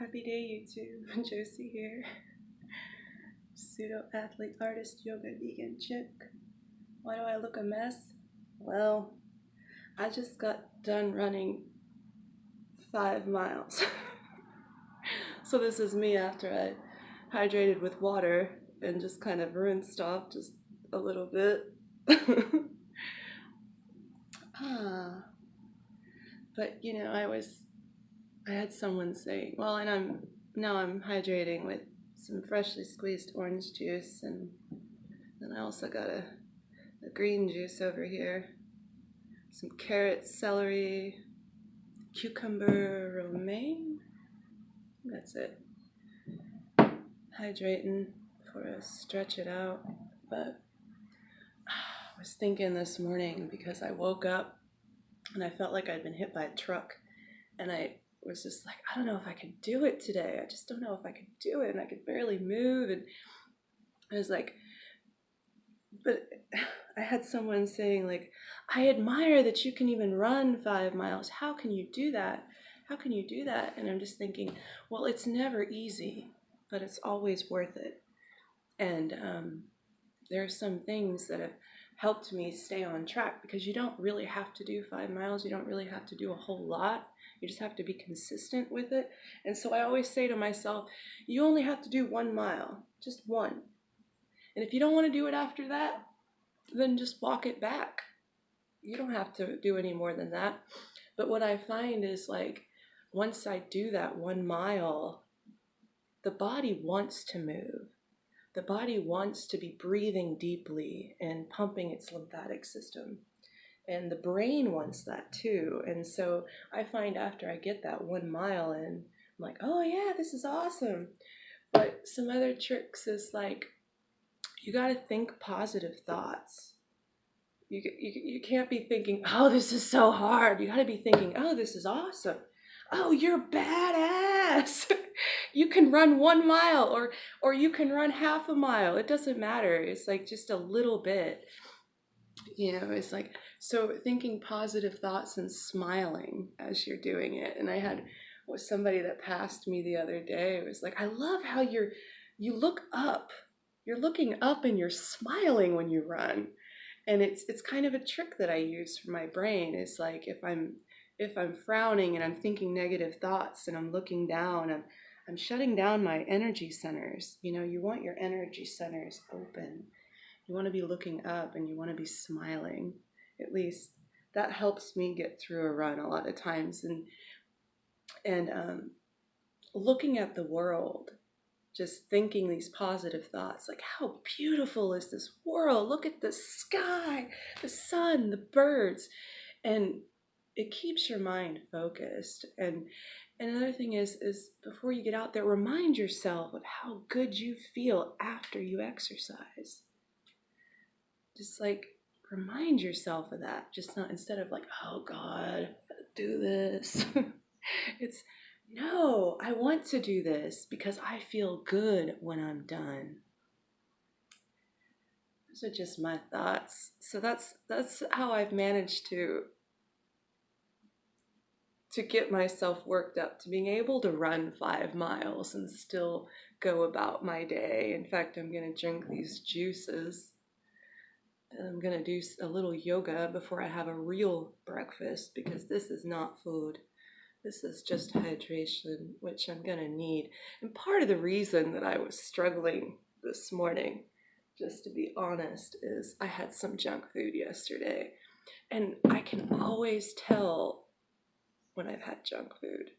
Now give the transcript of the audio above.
Happy day, YouTube. Josie here. Pseudo athlete, artist, yoga, vegan chick. Why do I look a mess? Well, I just got done running 5 miles. So this is me after I hydrated with water and just kind of rinsed off just a little bit. But you know, I had someone say, well, and I'm hydrating with some freshly squeezed orange juice, and then I also got a green juice over here, some carrot, celery, cucumber, romaine. That's it. Hydrating before I stretch it out. But I was thinking this morning because I woke up and I felt like I'd been hit by a truck, and I was just like, I don't know if I could do it today. I just don't know if I could do it, and I could barely move. And I was like, but I had someone saying, like, I admire that you can even run 5 miles. How can you do that? How can you do that? And I'm just thinking, well, it's never easy, but it's always worth it. And there are some things that have helped me stay on track, because you don't really have to do 5 miles. You don't really have to do a whole lot. You just have to be consistent with it. And so I always say to myself, you only have to do 1 mile, just one. And if you don't want to do it after that, then just walk it back. You don't have to do any more than that. But what I find is, like, once I do that 1 mile, the body wants to move. The body wants to be breathing deeply and pumping its lymphatic system. And the brain wants that too. And so I find after I get that 1 mile in, I'm like, oh yeah, this is awesome. But some other tricks is, like, you got to think positive thoughts. You can't be thinking, oh, this is so hard. You got to be thinking, oh, this is awesome. Oh, you're badass. You can run 1 mile, or you can run half a mile. It doesn't matter. It's like just a little bit. You know, it's like, so thinking positive thoughts and smiling as you're doing it. And I had somebody that passed me the other day. It was like, I love how you look up. You're looking up and you're smiling when you run. And it's kind of a trick that I use for my brain. It's like, if I'm frowning and I'm thinking negative thoughts and I'm looking down, I'm shutting down my energy centers. You know, you want your energy centers open. You want to be looking up and you want to be smiling. At least that helps me get through a run a lot of times. And looking at the world, just thinking these positive thoughts, like, how beautiful is this world? Look at the sky, the sun, the birds. And it keeps your mind focused. And another thing is before you get out there, remind yourself of how good you feel after you exercise. Just like remind yourself of that. Just not, instead of like, oh God, I gotta do this. It's, no, I want to do this because I feel good when I'm done. Those are just my thoughts. So that's how I've managed to get myself worked up to being able to run 5 miles and still go about my day. In fact, I'm going to drink these juices. And I'm going to do a little yoga before I have a real breakfast, because this is not food. This is just hydration, which I'm going to need. And part of the reason that I was struggling this morning, just to be honest, is I had some junk food yesterday. And I can always tell when I've had junk food.